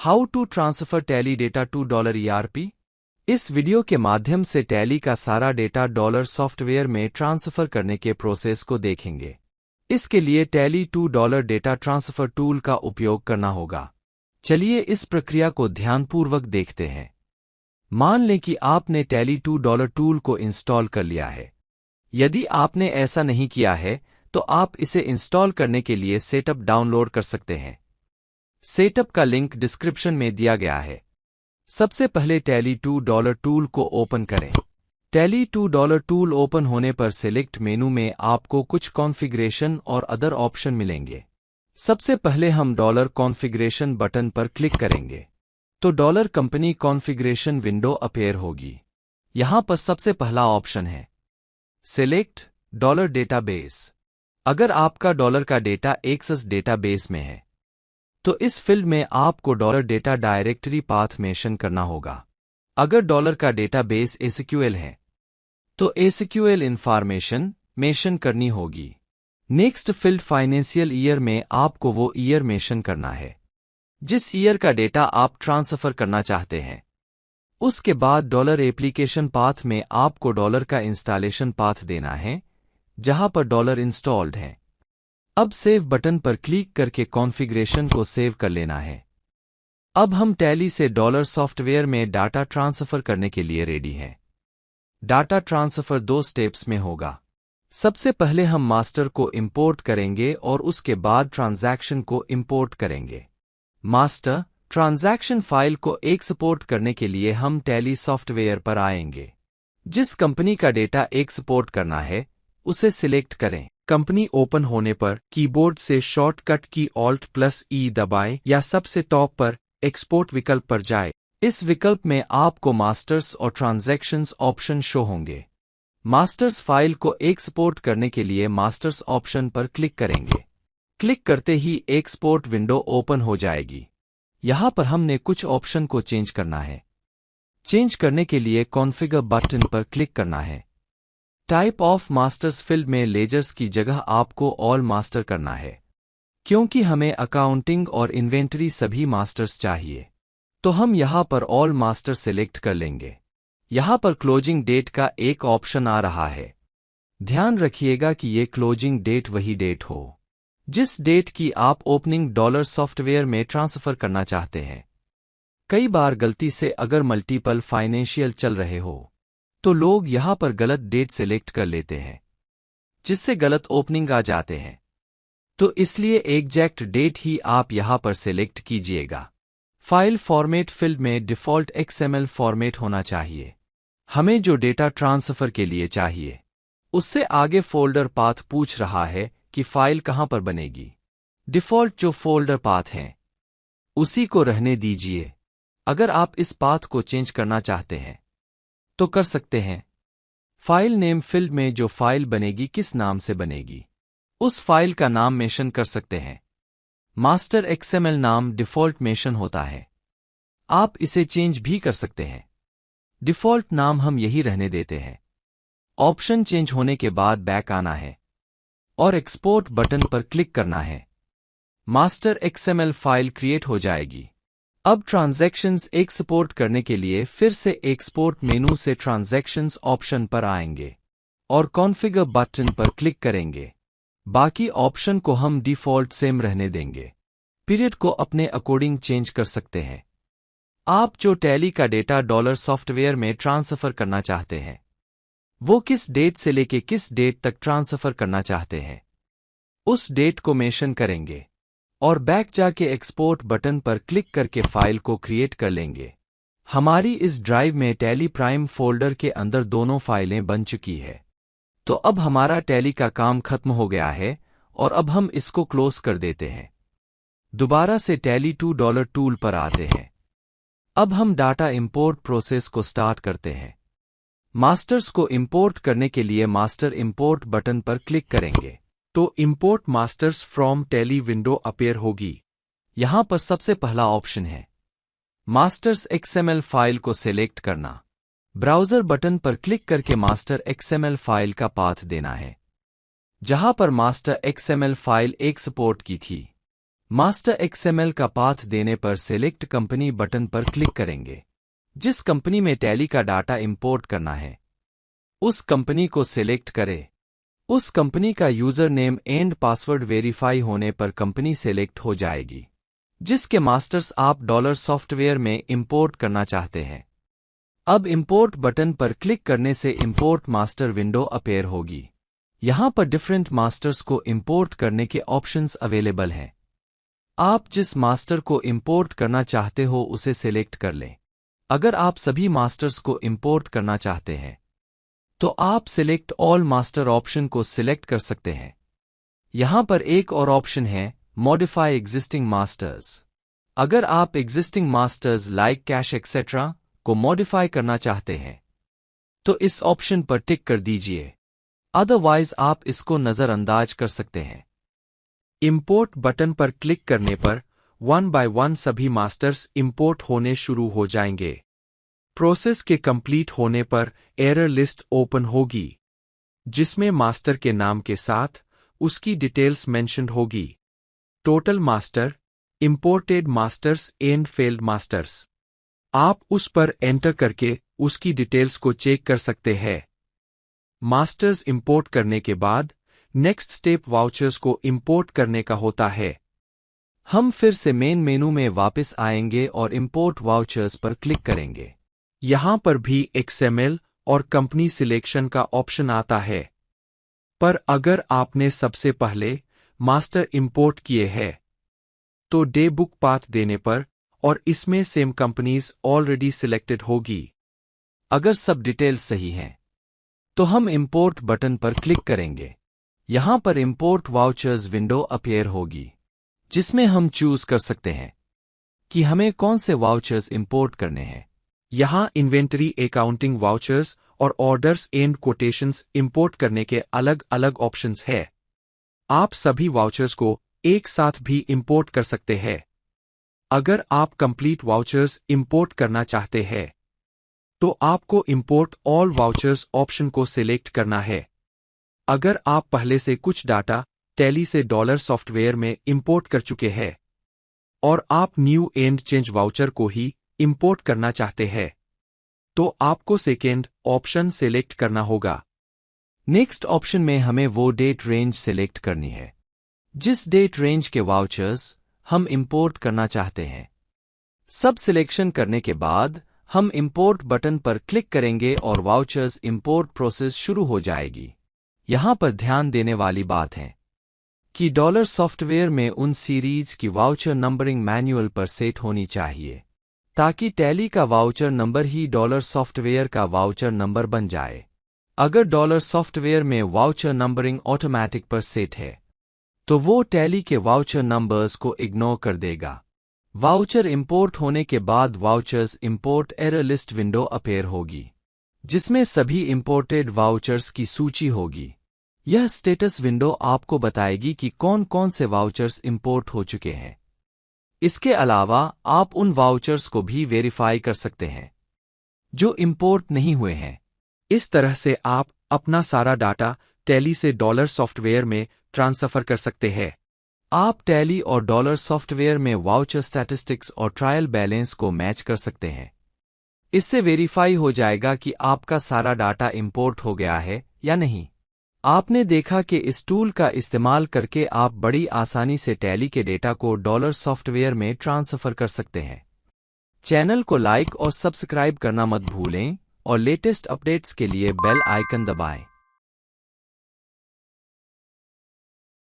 How to transfer Tally data to $ERP। इस video के माध्यम से टैली का सारा डेटा डॉलर सॉफ्टवेयर में ट्रांसफर करने के प्रोसेस को देखेंगे। इसके लिए Tally to dollar data transfer tool का उपयोग करना होगा। चलिए इस प्रक्रिया को ध्यानपूर्वक देखते हैं। मान लें कि आपने टैली टू डॉलर टूल को इंस्टॉल कर लिया है। यदि आपने ऐसा नहीं किया है तो आप इसे इंस्टॉल करने के लिए सेटअप डाउनलोड कर सकते हैं। सेटअप का लिंक डिस्क्रिप्शन में दिया गया है। सबसे पहले टैली टू डॉलर टूल को ओपन करें। Tally to dollar tool open होने पर सिलेक्ट मेनू में आपको कुछ कॉन्फ़िगरेशन और अदर ऑप्शन मिलेंगे। सबसे पहले हम डॉलर कॉन्फ़िगरेशन बटन पर क्लिक करेंगे तो dollar company configuration window appear होगी। यहां पर सबसे पहला ऑप्शन है सिलेक्ट डॉलर डेटाबेस। अगर आपका डॉलर का डेटा एक्सेस डेटाबेस में है तो इस फील्ड में आपको dollar data directory path mention करना होगा। अगर डॉलर का डेटाबेस एसक्यूएल है तो एसक्यूएल इन्फॉर्मेशन मेंशन करनी होगी। नेक्स्ट फील्ड फाइनेंशियल ईयर में आपको वो ईयर मेंशन करना है जिस ईयर का डेटा आप ट्रांसफर करना चाहते हैं। उसके बाद डॉलर एप्लीकेशन पाथ में आपको डॉलर का इंस्टॉलेशन पाथ देना है जहां पर डॉलर इंस्टॉल्ड है। अब सेव बटन पर क्लिक करके कॉन्फ़िगरेशन को सेव कर लेना है। अब हम टैली से डॉलर सॉफ्टवेयर में डाटा ट्रांसफर करने के लिए रेडी हैं। डाटा ट्रांसफर 2 स्टेप्स में होगा। सबसे पहले हम मास्टर को इंपोर्ट करेंगे और उसके बाद ट्रांजैक्शन को इंपोर्ट करेंगे। मास्टर ट्रांजैक्शन फाइल को एक्सपोर्ट करने के लिए हम टैली सॉफ्टवेयर पर आएंगे। जिस कंपनी का डेटा एक्सपोर्ट करना है उसे सिलेक्ट करें। कंपनी ओपन होने पर कीबोर्ड से शॉर्टकट की Alt+E दबाएं या सबसे टॉप पर एक्सपोर्ट विकल्प पर जाएं। इस विकल्प में आपको मास्टर्स और ट्रांजैक्शंस ऑप्शन शो होंगे। मास्टर्स फाइल को एक्सपोर्ट करने के लिए मास्टर्स ऑप्शन पर क्लिक करेंगे। क्लिक करते ही एक्सपोर्ट विंडो ओपन हो जाएगी। यहां पर हमने कुछ ऑप्शन को चेंज करना है। चेंज करने के लिए कॉन्फ़िगर बटन पर क्लिक करना है। टाइप ऑफ मास्टर्स फील्ड में लेजर्स की जगह आपको ऑल मास्टर करना है क्योंकि हमें अकाउंटिंग और इन्वेंटरी सभी मास्टर्स चाहिए। तो हम यहां पर ऑल मास्टर सेलेक्ट कर लेंगे। यहां पर क्लोजिंग डेट का एक ऑप्शन आ रहा है। ध्यान रखिएगा कि ये क्लोजिंग डेट वही डेट हो जिस डेट की आप ओपनिंग डॉलर सॉफ्टवेयर में ट्रांसफर करना चाहते हैं। कई बार गलती से अगर मल्टीपल फाइनेंशियल चल रहे हो तो लोग यहां पर गलत डेट सेलेक्ट कर लेते हैं जिससे गलत ओपनिंग आ जाते हैं। तो इसलिए एग्जैक्ट डेट ही आप यहां पर सेलेक्ट कीजिएगा। फाइल फॉर्मेट फील्ड में डिफ़ॉल्ट XML फॉर्मेट होना चाहिए। हमें जो डेटा ट्रांसफर के लिए चाहिए उससे आगे फोल्डर पाथ पूछ रहा है कि फाइल कहां पर बनेगी। डिफ़ॉल्ट जो फोल्डर पाथ है उसी को रहने दीजिए। अगर आप इस पाथ को चेंज करना चाहते हैं तो कर सकते हैं। फाइल नेम फील्ड में जो फाइल बनेगी किस नाम से बनेगी उस फाइल का नाम मेंशन कर सकते हैं। मास्टर XML नाम डिफ़ॉल्ट मेंशन होता है। आप इसे चेंज भी कर सकते हैं। डिफ़ॉल्ट नाम हम यही रहने देते हैं। ऑप्शन चेंज होने के बाद बैक आना है और एक्सपोर्ट बटन पर क्लिक करना है। मास्टर XML फाइल क्रिएट हो जाएगी। अब ट्रांजैक्शंस एक्सपोर्ट करने के लिए फिर से एक्सपोर्ट मेनू से ट्रांजैक्शंस ऑप्शन पर आएंगे और कॉन्फ़िगर बटन पर क्लिक करेंगे। बाकी ऑप्शन को हम डिफ़ॉल्ट सेम रहने देंगे। पीरियड को अपने अकॉर्डिंग चेंज कर सकते हैं। आप जो टैली का डेटा डॉलर सॉफ्टवेयर में ट्रांसफर करना चाहते हैं वो किस डेट से लेके किस डेट तक ट्रांसफर करना चाहते हैं उस डेट को मेंशन करेंगे और बैक जाके एक्सपोर्ट बटन पर क्लिक करके फाइल को क्रिएट कर लेंगे। हमारी इस ड्राइव में टैली प्राइम फोल्डर के अंदर दोनों फाइलें बन चुकी है। तो अब हमारा टैली का काम खत्म हो गया है और अब हम इसको क्लोज कर देते हैं। दोबारा से टैली टू डॉलर टूल पर आते हैं। अब हम डाटा इंपोर्ट प्रोसेस को स्टार्ट करते हैं। मास्टर्स को इंपोर्ट करने के लिए मास्टर इंपोर्ट बटन पर क्लिक करेंगे तो import masters from tally window appear होगी। यहां पर सबसे पहला ऑप्शन है मास्टर्स XML फाइल को सेलेक्ट करना। ब्राउज़र बटन पर क्लिक करके मास्टर XML फाइल का पाथ देना है जहां पर मास्टर XML फाइल एक्सपोर्ट की थी मास्टर एक्सएमएल का पाथ देने पर सिलेक्ट कंपनी बटन पर क्लिक करेंगे। जिस कंपनी में टैली का डाटा इंपोर्ट करना है उस कंपनी को सिलेक्ट करें। उस कंपनी का user name and password verify होने पर कंपनी सिलेक्ट हो जाएगी जिसके मास्टर्स आप डॉलर सॉफ्टवेयर में इंपोर्ट करना चाहते हैं। अब इंपोर्ट बटन पर क्लिक करने से इंपोर्ट मास्टर विंडो अपीयर होगी। यहां पर डिफरेंट मास्टर्स को इंपोर्ट करने के ऑप्शंस अवेलेबल हैं। आप जिस मास्टर को इंपोर्ट करना चाहते हो उसे सिलेक्ट कर लें। अगर आप सभी मास्टर्स को इंपोर्ट करना चाहते हैं तो आप सिलेक्ट ऑल मास्टर ऑप्शन को सिलेक्ट कर सकते हैं। यहां पर एक और ऑप्शन है मॉडिफाई एग्जिस्टिंग मास्टर्स। अगर आप existing masters like cash etcetera को मॉडिफाई करना चाहते हैं तो इस ऑप्शन पर टिक कर दीजिए, अदरवाइज आप इसको नजरअंदाज कर सकते हैं। इंपोर्ट बटन पर क्लिक करने पर 1 बाय 1 सभी मास्टर्स इंपोर्ट होने शुरू हो जाएंगे। प्रोसेस के कंप्लीट होने पर एरर लिस्ट ओपन होगी जिसमें मास्टर के नाम के साथ उसकी डिटेल्स मेंशन्ड होगी। Total master, imported masters and failed masters. आप उस पर एंटर करके उसकी डिटेल्स को चेक कर सकते हैं। मास्टर्स इंपोर्ट करने के बाद नेक्स्ट स्टेप वाउचर्स को इंपोर्ट करने का होता है। हम फिर से मेन मेनू में वापस आएंगे और इंपोर्ट वाउचर्स पर क्लिक करेंगे। यहां पर भी एक्सएमएल और कंपनी सिलेक्शन का ऑप्शन आता है, पर अगर आपने सबसे पहले मास्टर इंपोर्ट किए हैं तो डे बुक पाथ देने पर और इसमें सेम कंपनीज ऑलरेडी सिलेक्टेड होगी। अगर सब डिटेल्स सही हैं तो हम इंपोर्ट बटन पर क्लिक करेंगे। यहां पर इंपोर्ट वाउचर्स विंडो अपीयर होगी जिसमें हम चूज कर सकते हैं कि हमें कौन से वाउचर्स इंपोर्ट करने हैं। यहां इन्वेंटरी, अकाउंटिंग वाउचर्स और ऑर्डर्स एंड कोटेशंस इंपोर्ट करने के अलग अलग ऑप्शंस है। आप सभी वाउचर्स को एक साथ भी इंपोर्ट कर सकते हैं। अगर आप कंप्लीट वाउचर्स इंपोर्ट करना चाहते हैं तो आपको इंपोर्ट ऑल वाउचर्स ऑप्शन को सिलेक्ट करना है। अगर आप पहले से कुछ डाटा टैली से डॉलर सॉफ्टवेयर में इंपोर्ट कर चुके हैं और आप न्यू एंड चेंज वाउचर को ही इंपोर्ट करना चाहते हैं तो आपको सेकेंड ऑप्शन सिलेक्ट करना होगा। नेक्स्ट ऑप्शन में हमें वो डेट रेंज सिलेक्ट करनी है जिस डेट रेंज के वाउचर्स हम इंपोर्ट करना चाहते हैं। सब सिलेक्शन करने के बाद हम इंपोर्ट बटन पर क्लिक करेंगे और वाउचर्स इंपोर्ट प्रोसेस शुरू हो जाएगी। यहां पर ध्यान देने वाली बात है कि डॉलर सॉफ्टवेयर में उन सीरीज की वाउचर नंबरिंग मैनुअल पर सेट होनी चाहिए ताकि टैली का वाउचर नंबर ही डॉलर सॉफ्टवेयर का वाउचर नंबर बन जाए। अगर डॉलर सॉफ्टवेयर में वाउचर नंबरिंग ऑटोमैटिक पर सेट है तो वो टैली के वाउचर नंबर्स को इग्नोर कर देगा। वाउचर इंपोर्ट होने के बाद vouchers import error list window appear होगी जिसमें सभी इंपोर्टेड वाउचर्स की सूची होगी। यह स्टेटस विंडो आपको बताएगी कि कौन कौन से वाउचर्स इंपोर्ट हो चुके हैं। इसके अलावा आप उन वाउचर्स को भी वेरीफाई कर सकते हैं जो इंपोर्ट नहीं हुए हैं। इस तरह से आप अपना सारा डाटा टैली से डॉलर सॉफ्टवेयर में ट्रांसफर कर सकते हैं। आप टैली और डॉलर सॉफ्टवेयर में वाउचर स्टैटिस्टिक्स और ट्रायल बैलेंस को मैच कर सकते हैं। इससे वेरीफाई हो जाएगा कि आपका सारा डाटा इंपोर्ट हो गया है या नहीं। आपने देखा कि इस टूल का इस्तेमाल करके आप बड़ी आसानी से टैली के डेटा को डॉलर सॉफ्टवेयर में ट्रांसफर कर सकते हैं। चैनल को लाइक और सब्सक्राइब करना मत भूलें और लेटेस्ट अपडेट्स के लिए बेल आइकन दबाएं।